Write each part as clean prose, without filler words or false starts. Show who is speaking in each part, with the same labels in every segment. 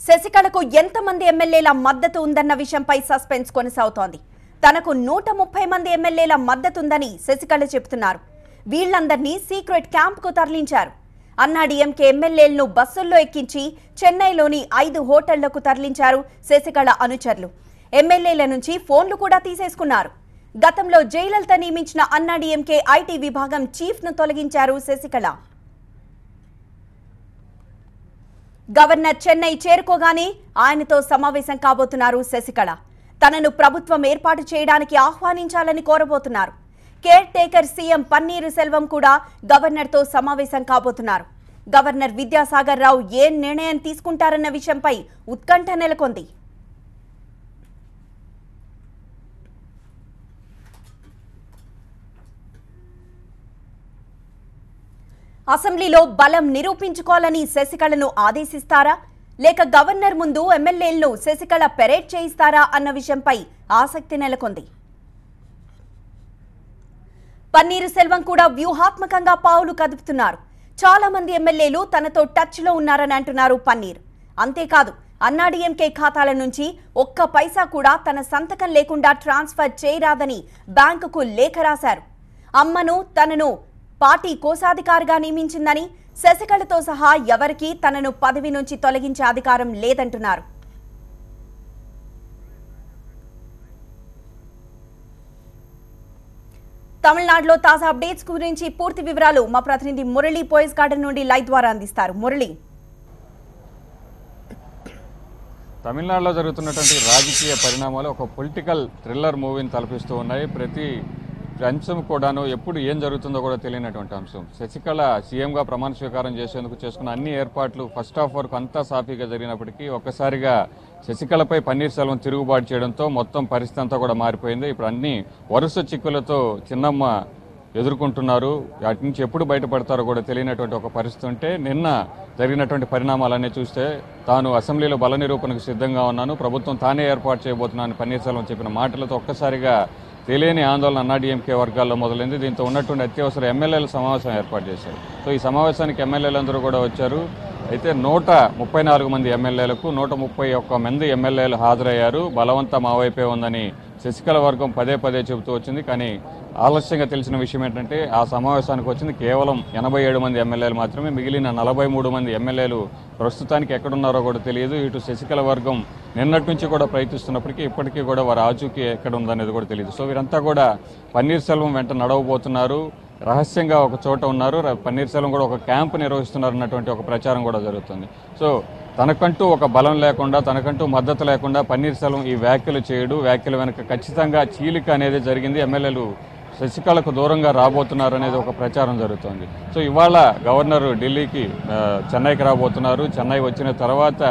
Speaker 1: శశికళకు ఎంతమంది ఎమ్మెల్యేల మద్దతు ఉందన్న విషయంపై సస్పెన్స్ కొనసాగుతోంది. తనకు 130 మంది ఎమ్మెల్యేల మద్దతు ఉందని శశికళ చెబుతున్నారు. వీళ్లందర్నీ సీక్రెట్ క్యాంప్కు తరలించారు. అన్నాడీఎంకే ఎమ్మెల్యేలను బస్సుల్లో ఎక్కించి చెన్నైలోని 5 హోటళ్లకు తరలించారు శశికళ అనుచరులు. ఎమ్మెల్యేల నుంచి ఫోన్లు కూడా తీసేసుకున్నారు. గతంలో జయలలిత నియమించిన అన్నాడీఎంకే ఐటీ విభాగం చీఫ్ను తొలగించారు శశికళ. గవర్నర్ చెన్నై చేరుకోగానే ఆయనతో సమావేశం కాబోతున్నారు శశికళ. తనను ప్రభుత్వం ఏర్పాటు చేయడానికి ఆహ్వానించాలని కోరబోతున్నారు. Caretaker CM Panneerselvam కూడా గవర్నర్తో సమావేశం కాబోతున్నారు. గవర్నర్ విద్యాసాగర్ రావు ఏ నిర్ణయం తీసుకుంటారన్న విషయంపై ఉత్కంఠ నెలకొంది. అసెంబ్లీలో బలం నిరూపించుకోవాలని శశికళను ఆదేశిస్తారా, లేక గవర్నర్ ముందు ఎమ్మెల్యేలను శశికళ పెరేడ్ చేయిస్తారా అన్న విషయంపై ఆసక్తి నెలకొంది. పన్నీరు సెల్వం కూడా వ్యూహాత్మకంగా పావులు కదుపుతున్నారు. చాలా మంది ఎమ్మెల్యేలు తనతో టచ్ లో ఉన్నారని అంటున్నారు పన్నీర్. అంతేకాదు, అన్నాడీఎంకే ఖాతాల నుంచి ఒక్క పైసా కూడా తన సంతకం లేకుండా ట్రాన్స్ఫర్ చేయరాదని బ్యాంకుకు లేఖ రాశారు. అమ్మను తనను పార్టీ కోశాధికారిగా నియమించిందని, శశికళతో సహా ఎవరికీ తనను పదవి నుంచి తొలగించే అధికారం లేదంటున్నారు. తమిళనాడులో తాజా అప్డేట్స్ గురించి పూర్తి వివరాలు మా ప్రతినిధి మురళి పోయస్ గార్డెన్ నుండి లైవ్ ద్వారా అందిస్తారు. మురళి,
Speaker 2: తమిళనాడులో జరుగుతున్నటువంటి రాజకీయ పరిణామాలు ఒక పొలిటికల్ థ్రిల్లర్ మూవీని తలపిస్తూ ఉన్నాయి. ప్రతి అంశం కూడాను ఎప్పుడు ఏం జరుగుతుందో కూడా తెలియనటువంటి అంశం. శశికళ సీఎంగా ప్రమాణ స్వీకారం చేసేందుకు చేసుకున్న అన్ని ఏర్పాట్లు ఫస్ట్ హాఫ్ వరకు అంతా సాఫీగా జరిగినప్పటికీ ఒక్కసారిగా శశికళపై పన్నీర్ సెల్వం తిరుగుబాటు చేయడంతో మొత్తం పరిస్థితి అంతా కూడా మారిపోయింది. ఇప్పుడు అన్ని వరుస చిక్కులతో చిన్నమ్మ ఎదుర్కొంటున్నారు. వాటి నుంచి ఎప్పుడు బయటపడతారో కూడా తెలియనటువంటి ఒక పరిస్థితి ఉంటే, నిన్న జరిగినటువంటి పరిణామాలన్నీ చూస్తే తాను అసెంబ్లీలో బల నిరూపణకు సిద్ధంగా ఉన్నాను, ప్రభుత్వం తానే ఏర్పాటు చేయబోతున్నాను పన్నీర్ సెల్వం చెప్పిన మాటలతో ఒక్కసారిగా తెలియని ఆందోళన అన్నాడీఎంకే వర్గాల్లో మొదలైంది. దీంతో ఉన్నటువంటి అత్యవసర ఎమ్మెల్యేల సమావేశం ఏర్పాటు చేశారు. సో ఈ సమావేశానికి ఎమ్మెల్యేలందరూ కూడా వచ్చారు. అయితే 134 మంది ఎమ్మెల్యేలకు 131 మంది ఎమ్మెల్యేలు హాజరయ్యారు. బలవంతా మా వైపే ఉందని శశికళ వర్గం పదే పదే చెబుతూ వచ్చింది. కానీ ఆలస్యంగా తెలిసిన విషయం ఏంటంటే, ఆ సమావేశానికి వచ్చింది కేవలం 87 మంది ఎమ్మెల్యేలు మాత్రమే. మిగిలిన 43 మంది ఎమ్మెల్యేలు ప్రస్తుతానికి ఎక్కడున్నారో కూడా తెలియదు. ఇటు శశికళ వర్గం నిన్నటి నుంచి కూడా ప్రయత్నిస్తున్నప్పటికీ ఇప్పటికీ కూడా వారి ఆచూకీ ఎక్కడ ఉందనేది కూడా తెలియదు. సో వీరంతా కూడా పన్నీర్ సెల్వం వెంట నడవబోతున్నారు, రహస్యంగా ఒక చోట ఉన్నారు. పన్నీర్ సెల్వం కూడా ఒక క్యాంపు నిర్వహిస్తున్నారు అన్నటువంటి ఒక ప్రచారం కూడా జరుగుతుంది. సో తనకంటూ ఒక బలం లేకుండా, తనకంటూ మద్దతు లేకుండా పన్నీర్ సెల్వం ఈ వ్యాఖ్యలు చేయడు. వ్యాఖ్యల వెనక ఖచ్చితంగా చీలిక అనేది జరిగింది. ఎమ్మెల్యేలు శశికళకు దూరంగా రాబోతున్నారు అనేది ఒక ప్రచారం జరుగుతోంది. సో ఇవాళ గవర్నర్ ఢిల్లీకి చెన్నైకి రాబోతున్నారు. చెన్నై వచ్చిన తర్వాత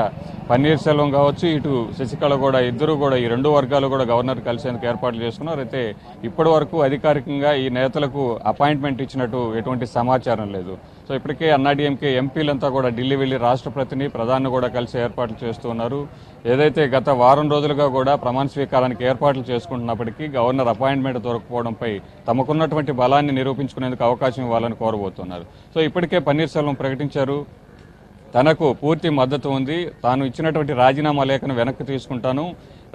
Speaker 2: పన్నీర్ సెల్వం కావచ్చు, ఇటు శశికళ కూడా, ఇద్దరు కూడా ఈ రెండు వర్గాలు కూడా గవర్నర్ కలిసేందుకు ఏర్పాట్లు చేసుకున్నారు. అయితే ఇప్పటి వరకు అధికారికంగా ఈ నేతలకు అపాయింట్మెంట్ ఇచ్చినట్టు ఎటువంటి సమాచారం లేదు. సో ఇప్పటికే అన్నాడీఎంకే ఎంపీలంతా కూడా ఢిల్లీ వెళ్లి రాష్ట్రపతిని, ప్రధాని కూడా కలిసి ఏర్పాట్లు చేస్తూ ఉన్నారు. ఏదైతే గత వారం రోజులుగా కూడా ప్రమాణ స్వీకారానికి ఏర్పాట్లు చేసుకుంటున్నప్పటికీ గవర్నర్ అపాయింట్మెంట్ దొరకపోవడంపై తమకున్నటువంటి బలాన్ని నిరూపించుకునేందుకు అవకాశం ఇవ్వాలని కోరబోతున్నారు. సో ఇప్పటికే పన్నీర్ సెల్వం ప్రకటించారు, తనకు పూర్తి మద్దతు ఉంది, తాను ఇచ్చినటువంటి రాజీనామా లేఖను వెనక్కి తీసుకుంటాను,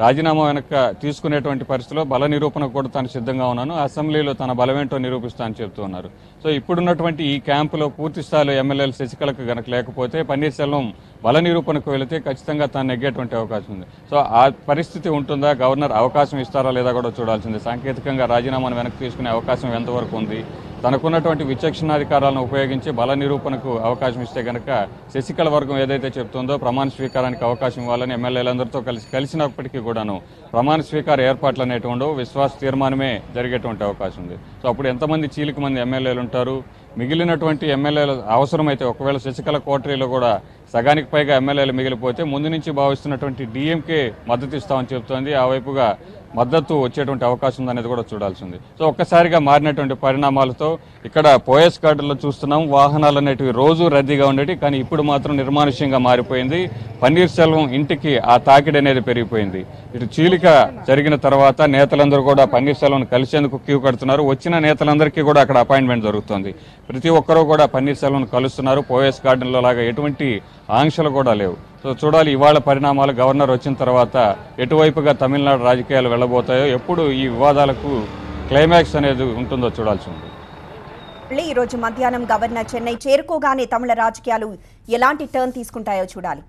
Speaker 2: రాజీనామా వెనక్కి తీసుకునేటువంటి పరిస్థితిలో బల నిరూపణకు కూడా తాను సిద్ధంగా ఉన్నాను, అసెంబ్లీలో తన బలమేంటో నిరూపిస్తానని చెప్తూ ఉన్నారు. సో ఇప్పుడున్నటువంటి ఈ క్యాంపులో పూర్తి స్థాయిలో ఎమ్మెల్యేలు శశికళకు గనక లేకపోతే పన్నీర్ సెల్వం బల నిరూపణకు వెళితే ఖచ్చితంగా తాను నెగ్గేటువంటి అవకాశం ఉంది. సో ఆ పరిస్థితి ఉంటుందా, గవర్నర్ అవకాశం ఇస్తారా లేదా కూడా చూడాల్సిందే. సాంకేతికంగా రాజీనామాను వెనక్కి తీసుకునే అవకాశం ఎంతవరకు ఉంది, తనకున్నటువంటి విచక్షణాధికారాలను ఉపయోగించి బల నిరూపణకు అవకాశం ఇస్తే కనుక శశికళ వర్గం ఏదైతే చెప్తుందో ప్రమాణ స్వీకారానికి అవకాశం ఇవ్వాలని ఎమ్మెల్యేలందరితో కలిసినప్పటికీ కూడాను ప్రమాణ స్వీకార ఏర్పాట్లు అనేటువంటి విశ్వాస తీర్మానమే జరిగేటువంటి అవకాశం ఉంది. సో అప్పుడు ఎంతమంది చీలిక మంది ఎమ్మెల్యేలు ఉంటారు, మిగిలినటువంటి ఎమ్మెల్యేలు అవసరమైతే ఒకవేళ శశికళ కోటరీలో కూడా సగానికి పైగా ఎమ్మెల్యేలు మిగిలిపోతే ముందు నుంచి భావిస్తున్నటువంటి డీఎంకే మద్దతు ఇస్తామని చెప్తోంది. ఆ వైపుగా మద్దతు వచ్చేటువంటి అవకాశం ఉందనేది కూడా చూడాల్సింది. సో ఒక్కసారిగా మారినటువంటి పరిణామాలతో ఇక్కడ పోయస్ గార్డెన్లో చూస్తున్నాం, వాహనాలు అనేటివి రోజు రద్దీగా ఉండేవి, కానీ ఇప్పుడు మాత్రం నిర్మానుష్యంగా మారిపోయింది. పన్నీర్ సెల్వం ఇంటికి ఆ తాకిడి అనేది పెరిగిపోయింది. ఇటు చీలిక జరిగిన తర్వాత నేతలందరూ కూడా పన్నీర్ సెల్వం కలిసేందుకు క్యూ కడుతున్నారు. వచ్చిన నేతలందరికీ కూడా అక్కడ అపాయింట్మెంట్ జరుగుతుంది. ప్రతి ఒక్కరూ కూడా పన్నీర్ సెల్వం కలుస్తున్నారు. పోయస్ గార్డెన్లో లాగా ఎటువంటి ఆంక్షలు కూడా లేవు. సో సో చూడాలి ఇవాళ పరిణామాలు గవర్నర్ వచ్చిన తర్వాత ఎటువైపుగా తమిళనాడు రాజకీయాలు వెళ్ళబోతాయో, ఎప్పుడు ఈ వివాదాలకు క్లైమాక్స్ అనేది ఉంటుందో చూడాల్సి ఉంది.
Speaker 1: ఈ రోజు మధ్యాహ్నం గవర్నర్ చెన్నై చేరుకోగానే తమిళ రాజకీయాలు ఎలాంటి టర్న్ తీసుకుంటాయో చూడాలి.